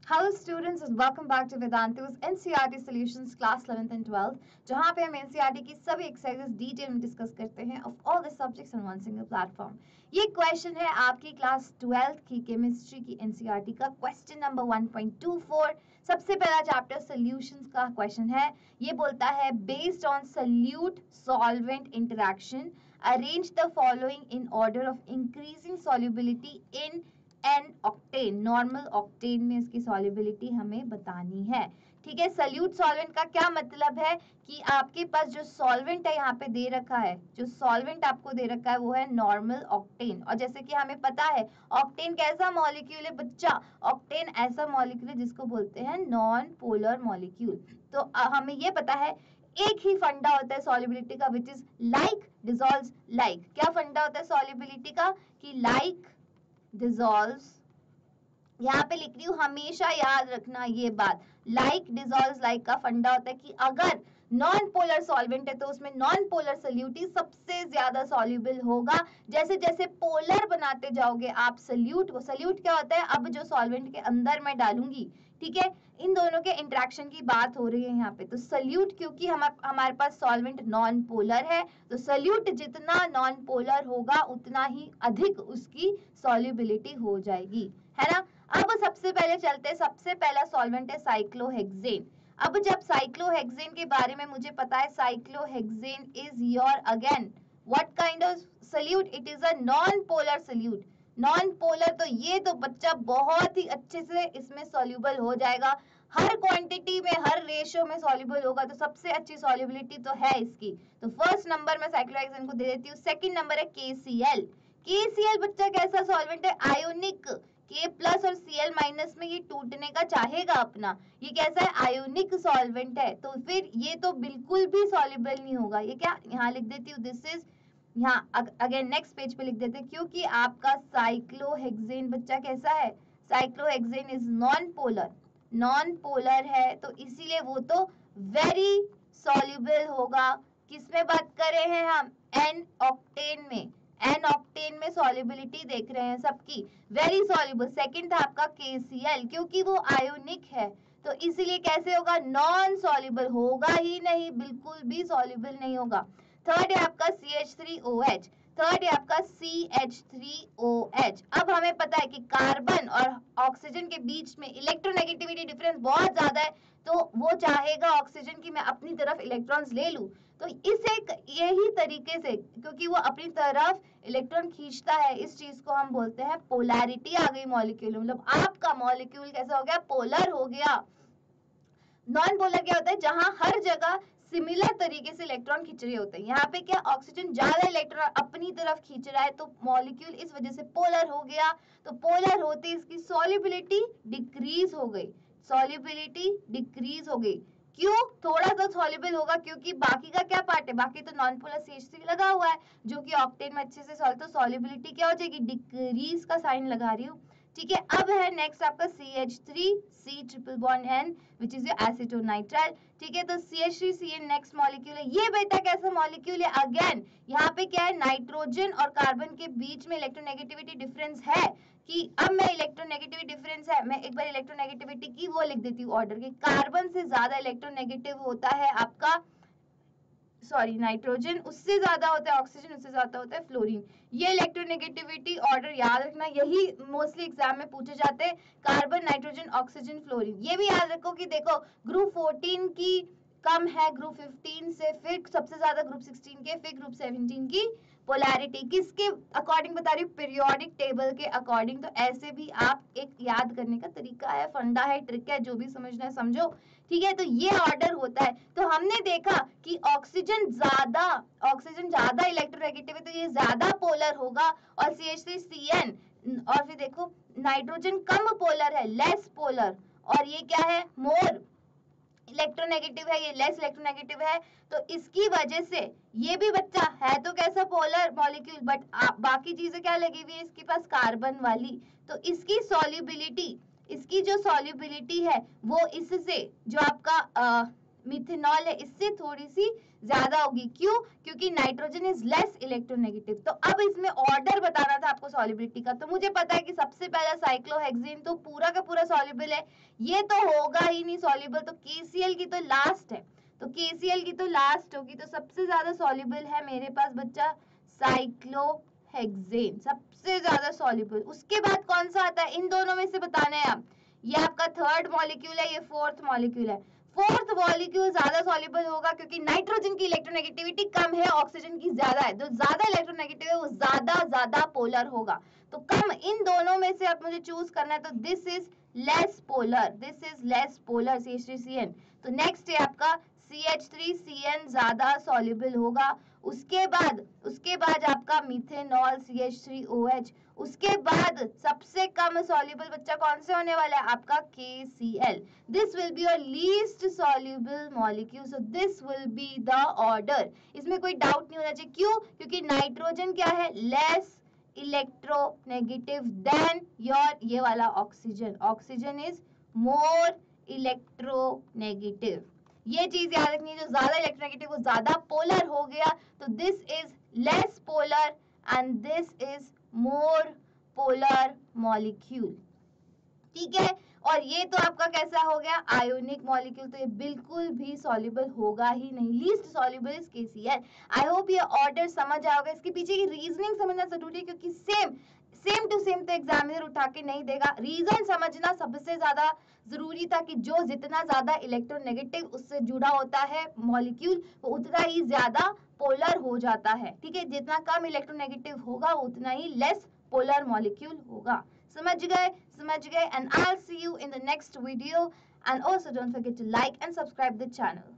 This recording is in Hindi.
Hello students and welcome back to Vedantu's NCERT Solutions class 11th and 12th जहाँ पे हम NCERT की सभी एक्सरसाइजेस डिटेल में डिस्कस करते हैं of all the subjects on one single platform। ये क्वेश्चन है आपकी क्लास 12th की केमिस्ट्री की NCERT का क्वेश्चन नंबर 1.24। सबसे पहला चैप्टर सॉल्यूशंस का क्वेश्चन है। ये बोलता है based on solute solvent interaction arrange the following in order of increasing solubility in an octane. Normal octane में इसकी सॉल्युबिलिटी हमें बतानी है। ठीक है, सल्यूट सॉल्वेंट का क्या मतलब है कि आपके पास जो सॉल्वेंट है यहाँ पे दे रखा है, जो सॉल्वेंट आपको दे रखा है वो है नॉर्मल ऑक्टेन। और जैसे कि हमें पता है ऑक्टेन कैसा मॉलिक्यूल है बच्चा, ऑक्टेन ऐसा मॉलिक्यूल है जिसको बोलते हैं नॉन पोलर मॉलिक्यूल। तो हमें ये पता है एक ही फंडा होता है सॉल्युबिलिटी का which is like dissolves like. क्या फंडा होता है सॉल्युबिलिटी का कि लाइक डिसॉल्व्स, यहाँ पे लिख रही हूँ, हमेशा याद रखना ये बात, लाइक डिसॉल्व्स लाइक का फंडा होता है कि अगर नॉन पोलर सॉल्वेंट है तो उसमें नॉन पोलर सॉल्यूट सबसे ज्यादा सॉल्युबल होगा। जैसे जैसे पोलर बनाते जाओगे आप सॉल्यूट को, सॉल्यूट क्या होता है, अब जो सॉल्वेंट के अंदर मैं डालूंगी, ठीक है, इन दोनों के इंटरेक्शन की बात हो रही है यहाँ पे। तो सॉल्यूट क्योंकि हमारे पास सॉल्वेंट नॉन पोलर है, तो सॉल्यूट जितना नॉन पोलर होगा उतना ही अधिक उसकी सॉल्युबिलिटी हो जाएगी, है ना। अब सबसे पहले चलते हैं, सबसे पहला सॉल्वेंट है साइक्लोहेक्सेन। अब जब साइक्लोहेक्सेन के बारे में मुझे पता है, cyclohexane is your again what kind of solute, it is a non polar solute. Non polar तो ये तो बच्चा बहुत ही अच्छे से इसमें सॉल्युबल हो जाएगा, हर क्वांटिटी में हर रेशियो में सॉल्युबल होगा, तो सबसे अच्छी सॉल्युबिलिटी तो है इसकी। तो फर्स्ट नंबर मैं साइक्लोहेक्सेन को दे देती हूँ। सेकंड नंबर है KCl। KCl बच्चा कैसा सॉल्वेंट है, आयोनिक, K प्लस और Cl माइनस में ये टूटने का चाहेगा अपना, ये कैसा है, आयोनिक सॉल्वेंट है, तो फिर ये तो बिल्कुल भी सॉल्युबल नहीं होगा। ये क्या, यहाँ लिख देती हूँ, दिस इज, यहाँ अगेन नेक्स्ट पेज पे लिख देते हैं, क्योंकि आपका साइक्लोहेक्सेन बच्चा कैसा है, cyclohexane is non polar, non polar है, तो इसीलिए वो तो वेरी सॉल्युबल होगा। किसमें बात कर रहे हैं हम, एन ऑक्टेन में, एन ऑक्टेन में सॉल्युबिलिटी देख रहे हैं सबकी, वेरी सॉल्युबल। सेकंड था आपका KCl, क्योंकि वो आयोनिक है तो इसीलिए कैसे होगा, नॉन सॉल्युबल होगा ही नहीं, बिल्कुल भी सॉल्युबल नहीं होगा। थर्ड है आपका CH3OH, थर्ड है आपका CH3OH। अब हमें पता है कि कार्बन और ऑक्सीजन के बीच में इलेक्ट्रोनेगेटिविटी डिफरेंस बहुत ज्यादा है, तो वो चाहेगा ऑक्सीजन की मैं अपनी तरफ इलेक्ट्रॉन्स ले लूं, तो इसे यही तरीके से, क्योंकि वो अपनी तरफ इलेक्ट्रॉन खींचता है, इस चीज को हम बोलते हैं पोलैरिटी आ गई मॉलिक्यूल, मतलब आपका मॉलिक्यूल कैसा हो गया, पोलर हो गया। नॉन पोलर क्या होता है, जहां हर जगह सिमिलर तरीके से इलेक्ट्रॉन खींच रहे होते हैं, यहाँ पे क्या ऑक्सीजन ज्यादा इलेक्ट्रॉन अपनी तरफ खींच रहा है, तो मॉलिक्यूल इस वजह से पोलर हो गया। तो पोलर होते इसकी सॉल्युबिलिटी डिक्रीज हो गई, सॉल्युबिलिटी डिक्रीज हो गई। क्यों, थोड़ा सा सॉल्युबल होगा क्योंकि बाकी का क्या पार्ट है, बाकी तो नॉन पोलर CH3 लगा हुआ है जो कि ऑक्टेन में अच्छे से सॉल्व, तो सॉल्युबिलिटी क्या हो जाएगी, डिक्रीज का साइन लगा रही हूँ। ठीक है, अब है नेक्स्ट आपका CH3 C triple bond N which is your acetonitrile. ठीक है, तो CH3CN नेक्स्ट मॉलिक्यूल है। ये बेटा कैसा मॉलिक्यूल है, अगेन यहाँ पे क्या है, नाइट्रोजन और कार्बन के बीच में इलेक्ट्रोनेगेटिविटी डिफरेंस है, कि अब मैं इलेक्ट्रोनेगेटिविटी डिफरेंस है, मैं एक बार इलेक्ट्रोनेगेटिविटी की वो लिख देती हूँ ऑर्डर की, कार्बन से ज्यादा इलेक्ट्रोनेगेटिव होता है आपका, सॉरी नाइट्रोजन, उससे ज्यादा होता है ऑक्सीजन, उससे ज्यादा होता है फ्लोरीन। ये इलेक्ट्रोनेगेटिविटी ऑर्डर याद रखना, यही मोस्टली एग्जाम में पूछे जाते हैं, कार्बन नाइट्रोजन ऑक्सीजन फ्लोरीन। ये भी याद रखो कि देखो ग्रुप 14 की कम है ग्रुप 15 से, फिर सबसे ज्यादा ग्रुप 16 के, फिर ग्रुप 17 की पोलैरिटी किसके अकॉर्डिंग बता रही हूँ, पीरियोडिक टेबल के अकॉर्डिंग। तो ऐसे भी आप एक याद करने का तरीका है, फंडा है, ट्रिक है, जो भी समझना है समझो। ठीक है, तो ये ऑर्डर होता है। तो हमने देखा कि ऑक्सीजन ज्यादा इलेक्ट्रोनेगेटिव है तो ये ज्यादा पोलर होगा, और CH3CN, और फिर देखो नाइट्रोजन कम पोलर है, लेस पोलर, और ये क्या है, मोर इलेक्ट्रोनेगेटिव है, ये लेस इलेक्ट्रोनेगेटिव है। तो इसकी वजह से ये भी बच्चा है तो कैसा, पोलर मॉलिक्यूल, बट बाकी चीजें क्या लगी हुई है इसके पास, कार्बन वाली, तो इसकी सॉल्युबिलिटी, इसकी जो सॉल्युबिलिटी है वो इससे जो आपका मिथेनॉल है इससे थोड़ी सी ज्यादा होगी। क्यों? क्योंकि नाइट्रोजन इज लेस इलेक्ट्रोनेगेटिव। तो अब इसमें ऑर्डर बताना था आपको सॉल्युबिलिटी का, तो मुझे पता है कि सबसे पहला साइक्लोहेक्सेन तो पूरा का पूरा सॉल्युबल है, ये तो होगा ही नहीं सॉल्युबल, तो KCl की तो लास्ट है, तो KCl की तो लास्ट होगी, तो सबसे ज्यादा सॉल्युबल है मेरे पास बच्चा साइक्लोहेक्सेन, सबसे ज्यादा सॉल्युबल। उसके बाद कौन सा आता है, इन दोनों में से बताना है आप। ये आपका थर्ड मॉलिक्यूल है, ये फोर्थ मॉलिक्यूल है। फोर्थ मॉलिक्यूल ज्यादा सॉल्युबल होगा क्योंकि नाइट्रोजन की इलेक्ट्रोनेगेटिविटी कम है, ऑक्सीजन की ज्यादा है, तो ज्यादा इलेक्ट्रोनेगेटिव है वो ज्यादा पोलर होगा। तो कम, इन दोनों में से आप मुझे चूज करना है, तो this is less polar, this is less polar CH3CN। तो नेक्स्ट है आपका CH3CN ज्यादा सॉल्युबल होगा। उसके बाद आपका मिथेनॉल CH3OH। उसके बाद सबसे कम सॉल्युबल बच्चा कौन से होने वाला है, आपका KCl। This will be your least soluble molecule, so this will be the order. इसमें कोई डाउट नहीं होना चाहिए। क्यों? क्योंकि नाइट्रोजन क्या है, लेस इलेक्ट्रोनेगेटिव देन योर ये वाला oxygen, oxygen is more electronegative. ये चीज याद रखनी है, जो ज्यादा इलेक्ट्रोनेगेटिव वो ज्यादा पोलर हो गया, तो this is less polar and this is more polar molecule. ठीक है, और ये तो आपका कैसा हो गया, आयोनिक मॉलिक्यूल, तो ये बिल्कुल भी सॉल्युबल होगा ही नहीं, least soluble is KCl। I hope ये ऑर्डर समझ आओगे, इसके पीछे की रीजनिंग समझना जरूरी है, क्योंकि सेम टू सेम तो एग्जामिनर उठा के नहीं देगा। रीजन समझना सबसे ज्यादा जरूरी था कि जो जितना ज्यादा इलेक्ट्रोनेगेटिव उससे जुड़ा होता है मॉलिक्यूल, वो उतना ही ज्यादा पोलर हो जाता है। ठीक है, जितना कम इलेक्ट्रोनेगेटिव होगा उतना ही लेस पोलर मॉलिक्यूल होगा। समझ गए? and I'll see you in the next video, and also don't forget to like and subscribe the channel.